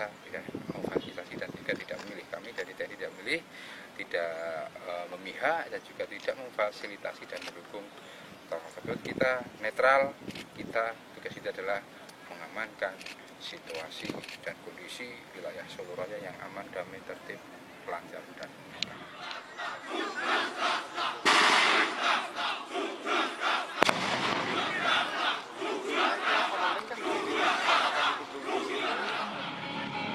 kita tidak memfasilitasi dan juga tidak memilih. Kami dari TNI tidak memilih, tidak memihak dan juga tidak memfasilitasi dan mendukung tersebut. Kita netral, tugas kita adalah mengamankan situasi dan kondisi wilayah Solo Raya yang aman, damai, tertib, lancar dan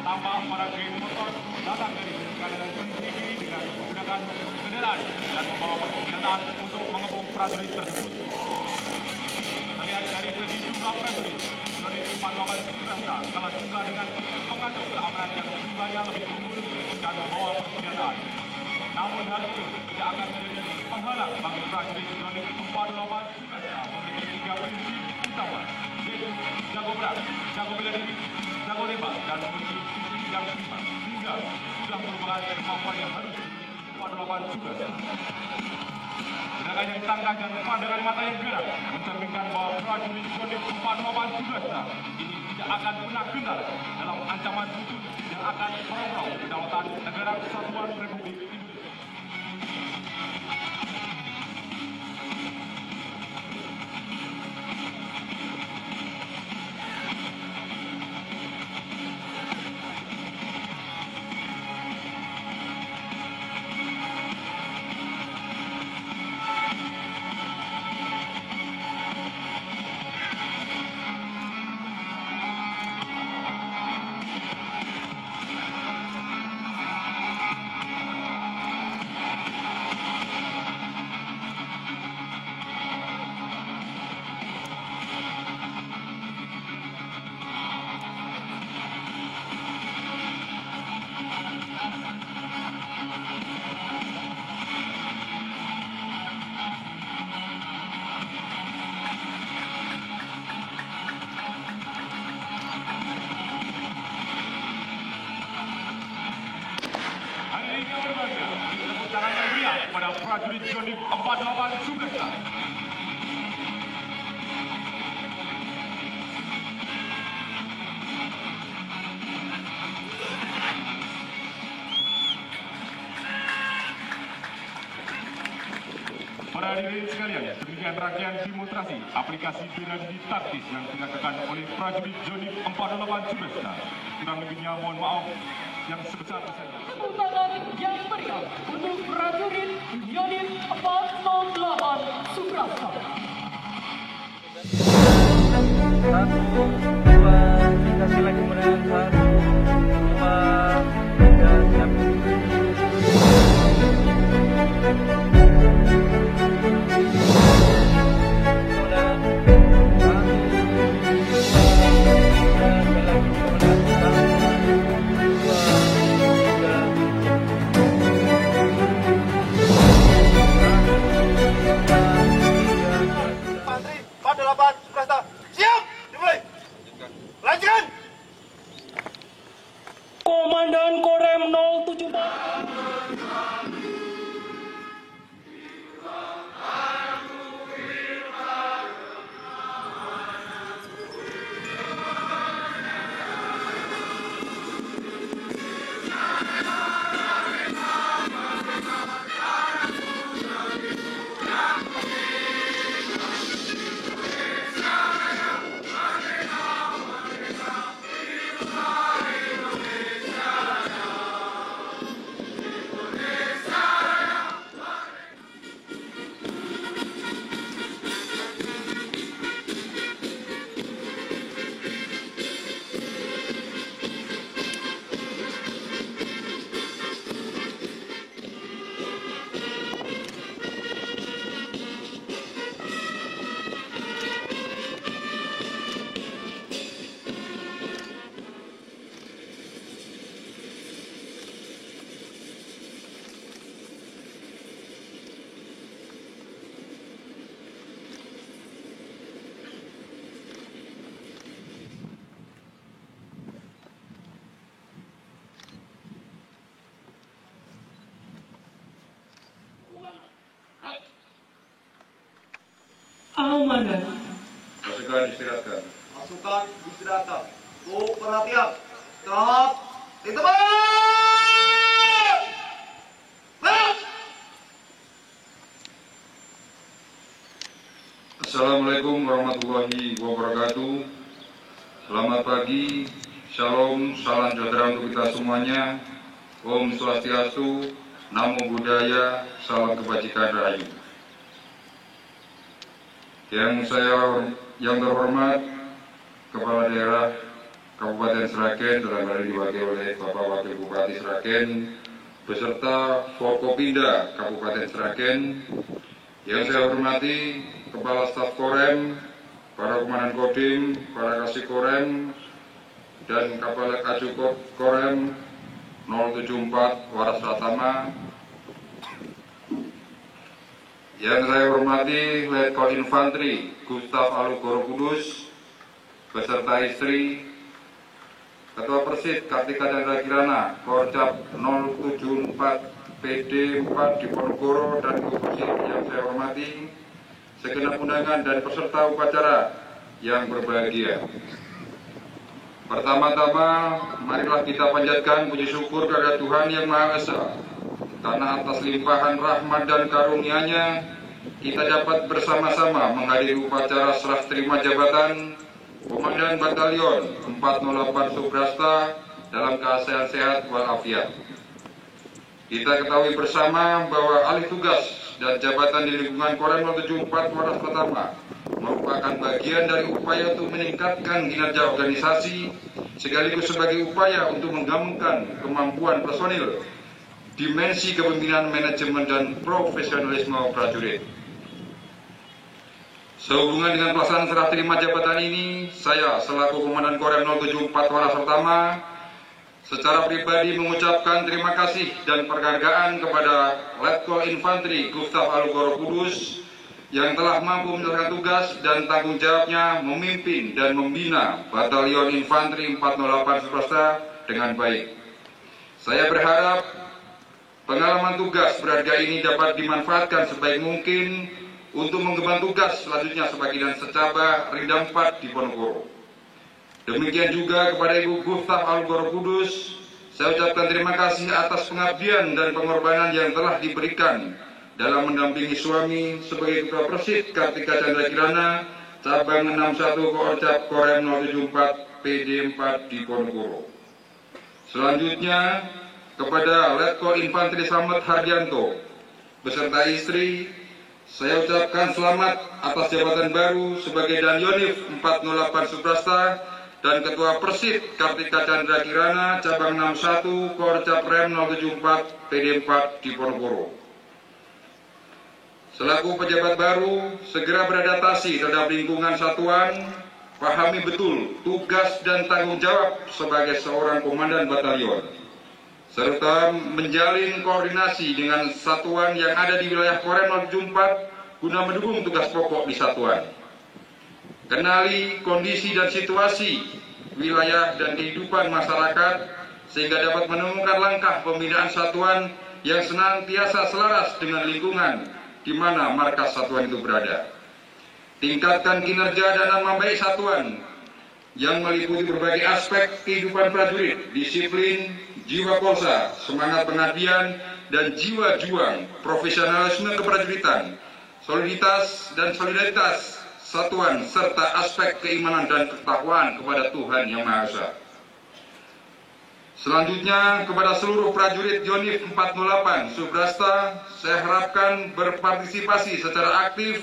tampak para geng motor datang dari kanan tinggi dengan menggunakan kendaraan dan membawa senjata untuk mengepung prajurit tersebut. Terlihat dari segi jumlah prajurit, unit 48 Sukrasa telah juga dengan mengatur keamanan yang jumlahnya lebih unggul dan membawa senjata. Namun hal itu tidak akan menjadi penghalang bagi prajurit unit 48 Sukrasa memiliki 3 prinsip utama, yaitu jago berat, jago bela diri, jago nembak dan memiliki yang prima hingga sudah merupakan kemampuan yang harus dimiliki 48 Sukrasa. Gerakan yang tangkas dan pandangan mata yang gerak mencerminkan bahwa prajurit unit 48 Sukrasa ini tidak akan pernah gentar dalam ancaman musuh yang akan merongrong kedaulatan negara Kesatuan Republik Indonesia. Pada prajurit unit 48 Sukrasa. Para hadirin sekalian, demikian rangkaian demonstrasi aplikasi bela diri taktis yang dilakukan oleh prajurit unit 48 Sukrasa. Kurang lebihnya mohon maaf yang sebesar-besarnya. Tepuk tangan yang meriah untuk prajurit unit 408 Sukrasa. 1, 2, 3 sila kemudian 1, 2, 3 siap. Komandan Korem 074. Komandan. Pasukan istirahatkan. Pasukan istirahatkan. Perhatian. Stop. Ditembak. Assalamualaikum warahmatullahi wabarakatuh. Selamat pagi, shalom, salam sejahtera untuk kita semuanya. Om Swastiastu, Namo Buddhaya, salam kebajikan rahayu. Yang terhormat Kepala Daerah Kabupaten Sragen dalam hal ini diwakili oleh Bapak Wakil Bupati Sragen beserta Forkopimda Kabupaten Sragen. Yang saya hormati Kepala Staf Korem, para Komandan Kodim, para Kasih Korem, dan Kapal Aju Korem 074 Waras Pratama. Yang saya hormati Letkol Infantri Gustaf Alugoro Kudus beserta istri, Ketua Persit Kartika Chandra Kirana, Korcap 074 PD 4 Diponegoro, dan Ibu Persit yang saya hormati, segenap undangan dan peserta upacara yang berbahagia. Pertama-tama, marilah kita panjatkan puji syukur kepada Tuhan Yang Maha Esa, karena atas limpahan rahmat dan karunia-Nya kita dapat bersama-sama menghadiri upacara serah terima jabatan Komandan Batalion 408 Subrasta dalam keadaan sehat walafiat. Kita ketahui bersama bahwa alih tugas dan jabatan di lingkungan Korem 074 Waras Pratama merupakan bagian dari upaya untuk meningkatkan kinerja organisasi sekaligus sebagai upaya untuk menggabungkan kemampuan personil, dimensi kepemimpinan, manajemen, dan profesionalisme prajurit. Sehubungan dengan pelaksanaan serah terima jabatan ini, saya selaku Komandan Korem 074 Waras Pratama secara pribadi mengucapkan terima kasih dan penghargaan kepada Letkol Infantri Gustaf Alugoro Kudus yang telah mampu menjalankan tugas dan tanggung jawabnya memimpin dan membina Batalion Infantri 408 Subrasta dengan baik. Saya berharap pengalaman tugas berharga ini dapat dimanfaatkan sebaik mungkin untuk mengemban tugas selanjutnya sebagai dan secaba Rindam 4 Diponegoro. Demikian juga kepada Ibu Gustaf Alugoro Kudus, saya ucapkan terima kasih atas pengabdian dan pengorbanan yang telah diberikan dalam mendampingi suami sebagai Ketua Persit Kartika Chandra Kirana, Cabang 61 Korcap Korem 074 PD 4 Diponegoro. Selanjutnya, kepada Letkol Infantri Slamet Hardianto beserta istri, saya ucapkan selamat atas jabatan baru sebagai Danionif 408 Subrasta dan Ketua Persit Kartika Chandra Kirana, Cabang 61 Korcap Rem 074 PD 4 Diponegoro. Selaku pejabat baru, segera beradaptasi terhadap lingkungan satuan, pahami betul tugas dan tanggung jawab sebagai seorang komandan batalion, serta menjalin koordinasi dengan satuan yang ada di wilayah Korem 074 guna mendukung tugas pokok di satuan. Kenali kondisi dan situasi wilayah dan kehidupan masyarakat sehingga dapat menemukan langkah pembinaan satuan yang senantiasa selaras dengan lingkungan di mana markas satuan itu berada. Tingkatkan kinerja dan nama baik satuan yang meliputi berbagai aspek kehidupan prajurit, disiplin, jiwa polsa, semangat pengabdian, dan jiwa juang, profesionalisme keprajuritan, soliditas dan solidaritas satuan, serta aspek keimanan dan ketakwaan kepada Tuhan Yang Maha Esa. Selanjutnya, kepada seluruh prajurit Yonif 408 Subrasta, saya harapkan berpartisipasi secara aktif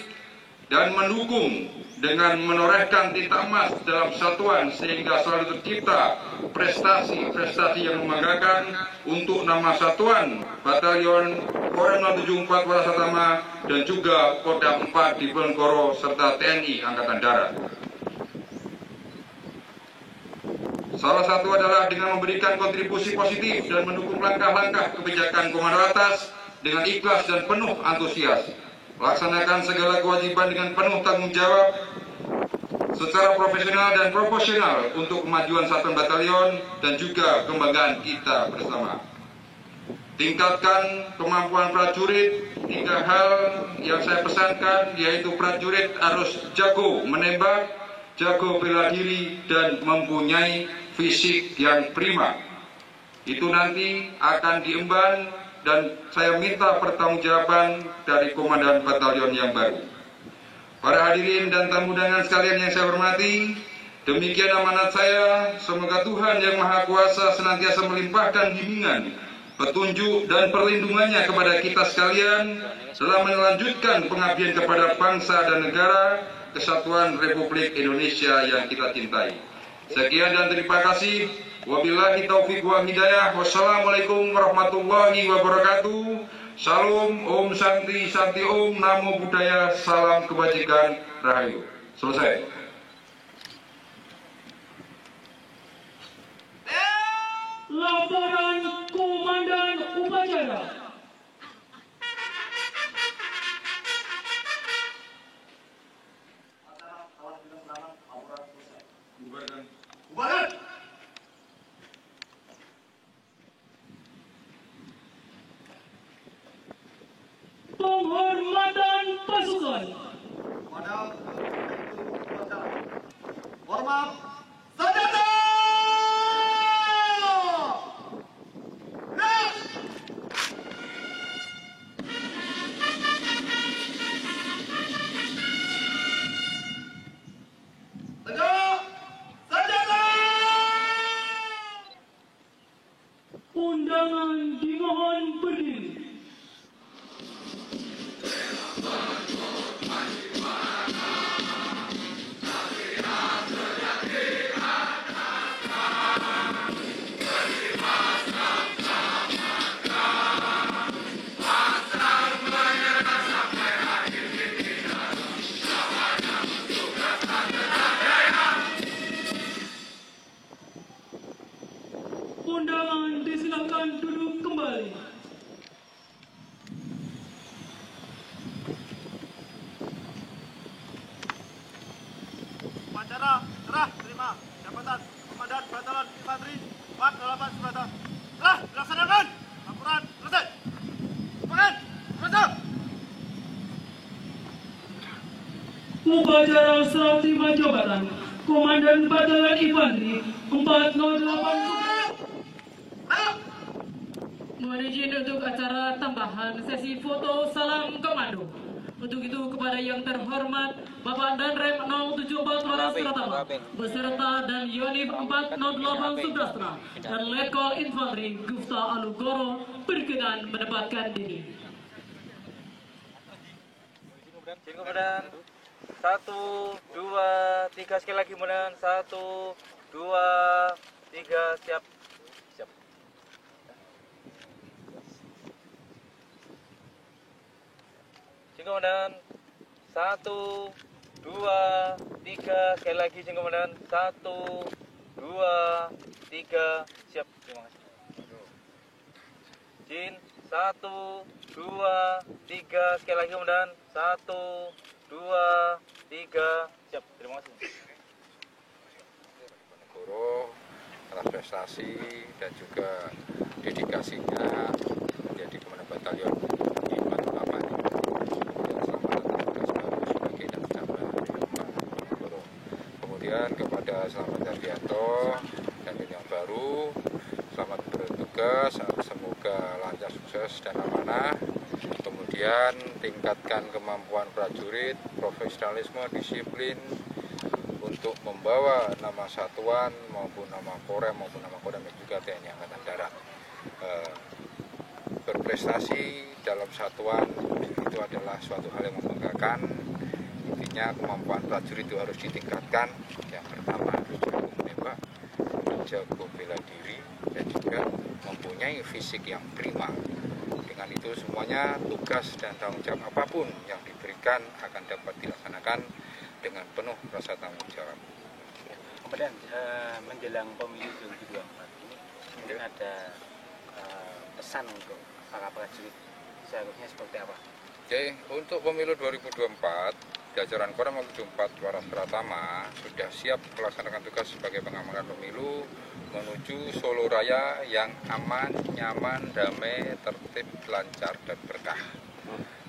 dan mendukung dengan menorehkan tinta emas dalam satuan sehingga selalu tercipta prestasi-prestasi yang membanggakan untuk nama satuan Batalion Korem 074 Waras Pratama dan juga Kodam 4 Diponegoro serta TNI Angkatan Darat. Salah satu adalah dengan memberikan kontribusi positif dan mendukung langkah-langkah kebijakan komando atas dengan ikhlas dan penuh antusias. Laksanakan segala kewajiban dengan penuh tanggung jawab secara profesional dan proporsional untuk kemajuan satuan batalion dan juga kebanggaan kita bersama. Tingkatkan kemampuan prajurit, 3 hal yang saya pesankan, yaitu prajurit harus jago menembak, jago bela diri, dan mempunyai fisik yang prima. Itu nanti akan diemban dan saya minta pertanggungjawaban dari Komandan Batalion yang baru. Para hadirin dan tamu undangan sekalian yang saya hormati, demikian amanat saya. Semoga Tuhan Yang Maha Kuasa senantiasa melimpahkan bimbingan, petunjuk dan perlindungannya kepada kita sekalian dalam melanjutkan pengabdian kepada bangsa dan negara Kesatuan Republik Indonesia yang kita cintai. Sekian dan terima kasih. Wabillahi taufiq wa hidayah. Wassalamualaikum warahmatullahi wabarakatuh. Salam, Om Santi, Santi Om, Namo Buddhaya, salam kebajikan, Rahayu. Selesai. Laporan Komandan Upacara. Penghormatan pasukan. Hormat senjata! Undangan dimohon berdiri. Undangan disilakan duduk kembali. Upacara serah terima jabatan Komandan Batalion Infanteri 48 Subrata. Telah dilaksanakan. Laporan selesai. Komandan, selesai. Upacara serah terima jabatan Komandan Batalion Infanteri 408 Mohon izin untuk acara tambahan sesi foto salam komando. Untuk itu kepada yang terhormat Bapak Danrem 074 Waras Pratama beserta dan Yonif 408 Subrastra dan Letkol Infanteri Gufta Alugoro berkenan menempatkan diri. Izin komandan. 1, 2, 3 sekali lagi komandan. 1, 2, 3 siap. Siap. Izin komandan. 1, 2, 3 sekali lagi izin komandan. 1, 2, 3 siap. Terima kasih. Izin 1, 2, 3 sekali lagi komandan. 1, 2, 3 siap. Terima kasih. Guru atas prestasi dan juga dedikasinya menjadi Komandan Batalion 48 ini. Dan selamat atas tugas baru sebagai dan cabang Guru. Kemudian kepada Selamat Dardianto dan yang baru, selamat bertugas, semoga lancar, sukses dan amanah. Kemudian tingkatkan kemampuan prajurit, profesionalisme, disiplin untuk membawa nama satuan maupun nama Korem maupun nama Kodam dan juga TNI Angkatan Darat. Berprestasi dalam satuan itu adalah suatu hal yang membanggakan. Intinya kemampuan prajurit itu harus ditingkatkan. Yang pertama jago menembak, jago bela diri dan juga mempunyai fisik yang prima. Dengan itu semuanya tugas dan tanggung jawab apapun yang diberikan akan dapat dilaksanakan dengan penuh rasa tanggung jawab. Kemudian menjelang pemilu 2024 ini mungkin ada pesan untuk para prajurit seharusnya seperti apa? Oke, untuk pemilu 2024, jajaran Korem 74 Waras Pratama sudah siap melaksanakan tugas sebagai pengamanan pemilu menuju Solo Raya yang aman, nyaman, damai, tertib, lancar, dan berkah.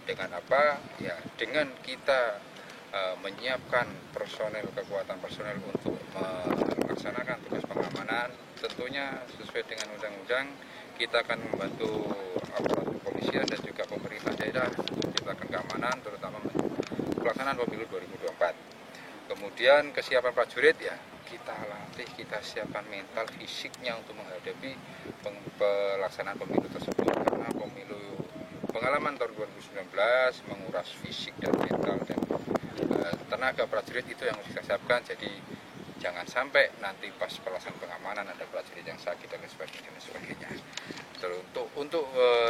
Dengan apa? Ya, dengan kita menyiapkan personel, kekuatan personel untuk melaksanakan tugas pengamanan, tentunya sesuai dengan undang-undang kita akan membantu aparat kepolisian dan juga pemerintah daerah menciptakan keamanan, terutama pelaksanaan pemilu 2024. Kemudian kesiapan prajurit ya kita latih, kita siapkan mental fisiknya untuk menghadapi pelaksanaan pemilu tersebut, karena pengalaman tahun 2019 menguras fisik dan mental dan tenaga prajurit itu yang harus kita siapkan. Jadi jangan sampai nanti pas pelaksanaan pengamanan ada prajurit yang sakit dan sebagainya.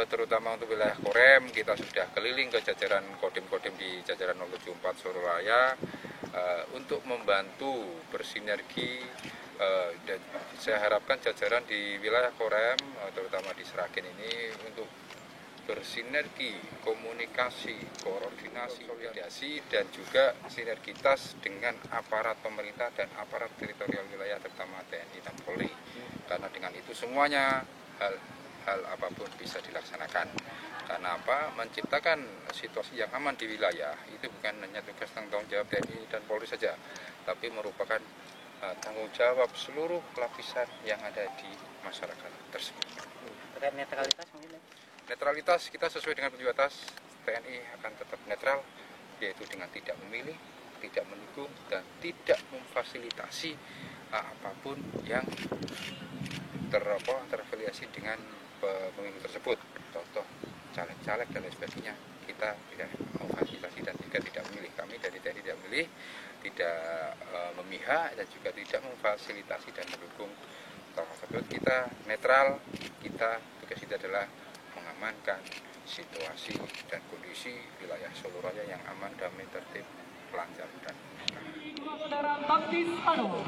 Terutama untuk wilayah Korem, kita sudah keliling ke jajaran kodim-kodim di jajaran 074 Surabaya untuk membantu bersinergi, dan saya harapkan jajaran di wilayah Korem, terutama di Sragen ini, untuk bersinergi, komunikasi, koordinasi, konsolidasi, dan juga sinergitas dengan aparat pemerintah dan aparat teritorial wilayah, terutama TNI dan Polri. Karena dengan itu semuanya hal apapun bisa dilaksanakan. Karena apa? Menciptakan situasi yang aman di wilayah itu bukan hanya tugas tanggung jawab TNI dan Polri saja, tapi merupakan tanggung jawab seluruh lapisan yang ada di masyarakat tersebut. Terkait netralitas mungkin? Netralitas kita sesuai dengan petunjuk atas, TNI akan tetap netral, yaitu dengan tidak memilih, tidak mendukung, dan tidak memfasilitasi apapun yang terafiliasi dengan pemilu tersebut. Contoh caleg-caleg dan lain sebagainya, kita tidak memfasilitasi dan juga tidak memilih. Kami dari TNI tidak memilih, tidak memihak, dan juga tidak memfasilitasi dan mendukung tokoh tersebut. Kita netral, tugas kita adalah mengamankan situasi dan kondisi wilayah Solo Raya yang aman, damai, tertib, lancar, dan kendaraan taktis Ano.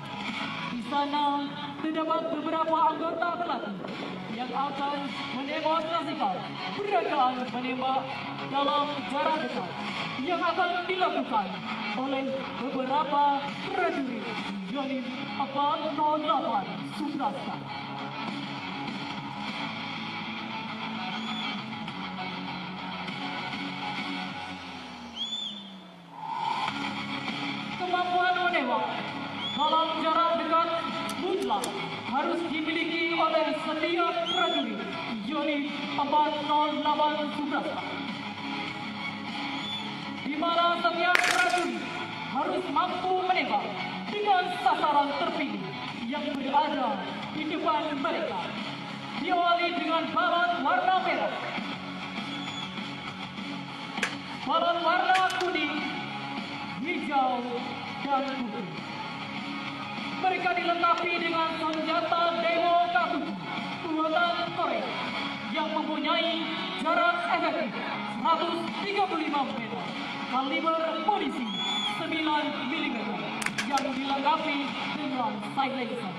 Di sana terdapat beberapa anggota pelatih yang akan mendemonstrasikan peragaan menembak dalam jarak dekat yang akan dilakukan oleh beberapa prajurit unit 408 Subrasta. Kemampuan menembak dalam jarak dekat mutlak harus dimiliki oleh setiap prajurit unit 408 Subrasta, di mana setiap prajurit harus mampu menembak dengan sasaran terpilih yang berada di depan mereka, diawali dengan balon warna merah, balon warna kuning, hijau, dan putih. Mereka dilengkapi dengan senjata Demo K7 buatan Korea yang mempunyai jarak efektif 135 meter, kaliber munisi 9 mm yang dilengkapi dengan silencer.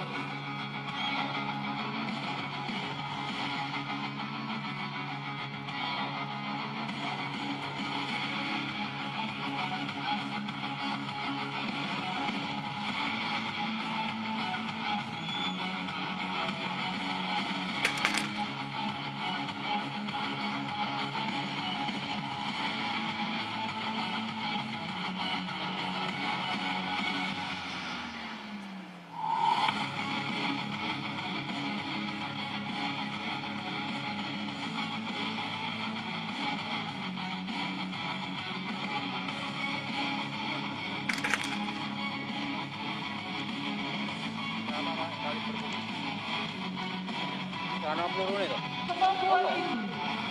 Kemampuan itu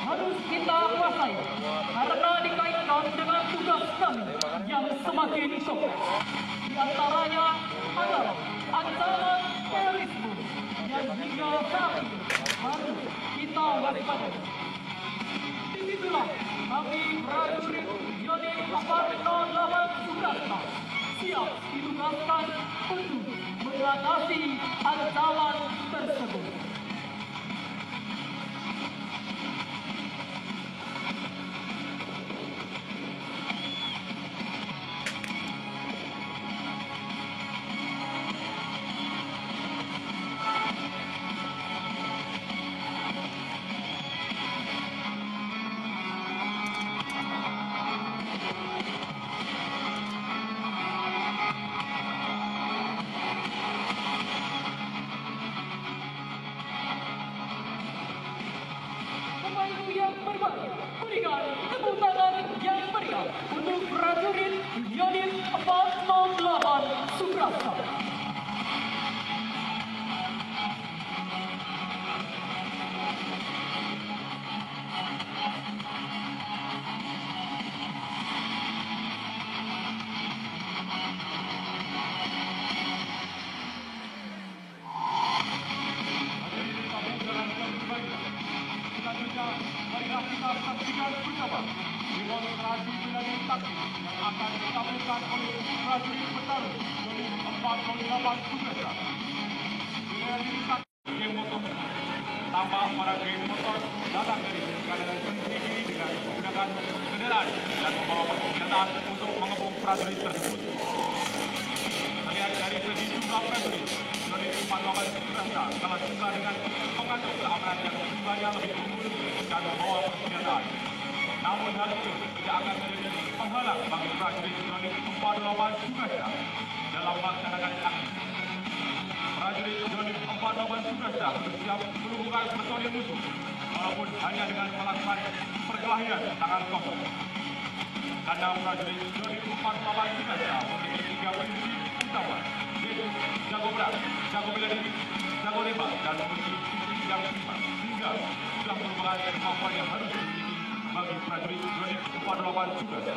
harus kita kuasai karena dikaitkan dengan tugas kami yang semakin kompleks. Di antaranya adalah ancaman terorisme yang hingga saat ini harus kita waspadai. Disitulah kami prajurit unit 408 Subrasta siap ditugaskan untuk mengatasi ancaman tersebut. berikan tepuk tangan yang meriah untuk prajurit unit 408 Subrata. Selanjutnya, marilah kita saksikan bersama demonstrasi bela-diri taktis yang akan ditampilkan oleh prajurit bertarung unit 408 Subrata. Bela-diri taktis geng motor. Tampak para geng motor datang dari kanan kiri dengan menggunakan kendaraan dan membawa persenjataan untuk mengepung prajurit tersebut. Terlihat dari segi jumlah prajurit, unit 408 Subrata telah suka dengan mengatur keamanan yang jumlahnya lebih unggul dan membawa persenjataan. Namun hal itu tidak akan menjadi penghalang bagi prajurit unit 408 Subrata dalam melaksanakan aksi. Prajurit unit 408 Subrata bersiap melumpuhkan personil musuh, walaupun hanya dengan melakukan perkelahian tangan kosong. Karena prajurit unit 408 Subrata memiliki 3 prinsip utama, yaitu jago berat, jago bela diri, jago nembak, dan memiliki visi yang seimbang, sehingga sudah merupakan kemampuan yang harus dimiliki bagi prajurit unit 408 Subrata.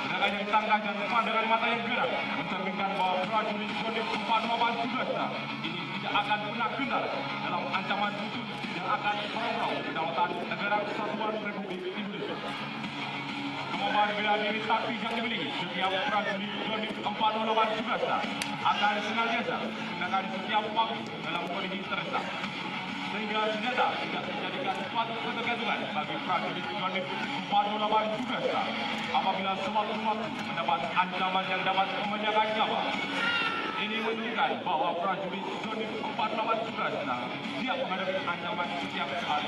Gerakan yang tangkas dan pandangan mata yang gerak mencerminkan bahwa prajurit unit 408 Subrata ini tidak akan pernah kendar dalam ancaman musuh yang akan merongrong kedaulatan negara Kesatuan Republik Indonesia. Kemampuan bela diri taktis yang dimiliki setiap prajurit unit 408 Subrata akan senantiasa digunakan setiap waktu dalam kondisi terdesak, sehingga senjata tidak menjadikan suatu ketergantungan bagi prajurit unit 408 Subrata apabila sewaktu-waktu mendapat ancaman yang dapat membahayakan nyawa. Ini menunjukkan bahwa prajurit unit 408 Subrata siap menghadapi ancaman setiap saat.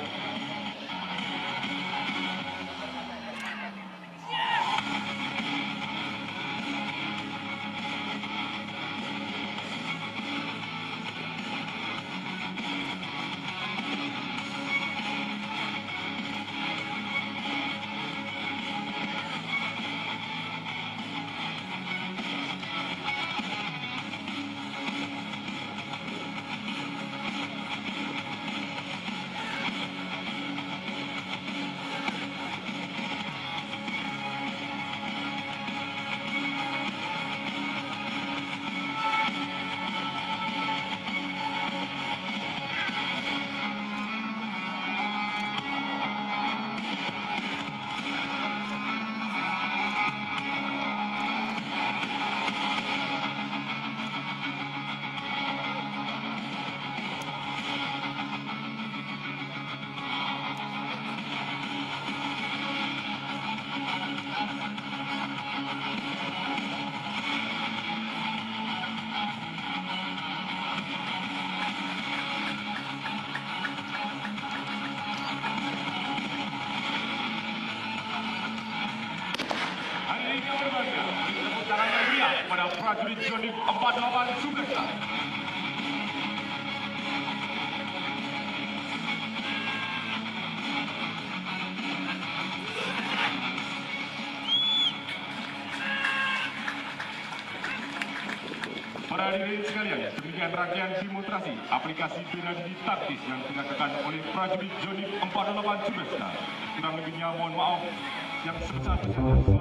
Pada prajurit unit 408 Subrata. Para hadirin sekalian, demikian rangkaian demonstrasi aplikasi bela diri taktis yang dilakukan oleh prajurit unit 408 Subrata. Kurang lebihnya mohon maaf yang sebesar-besarnya.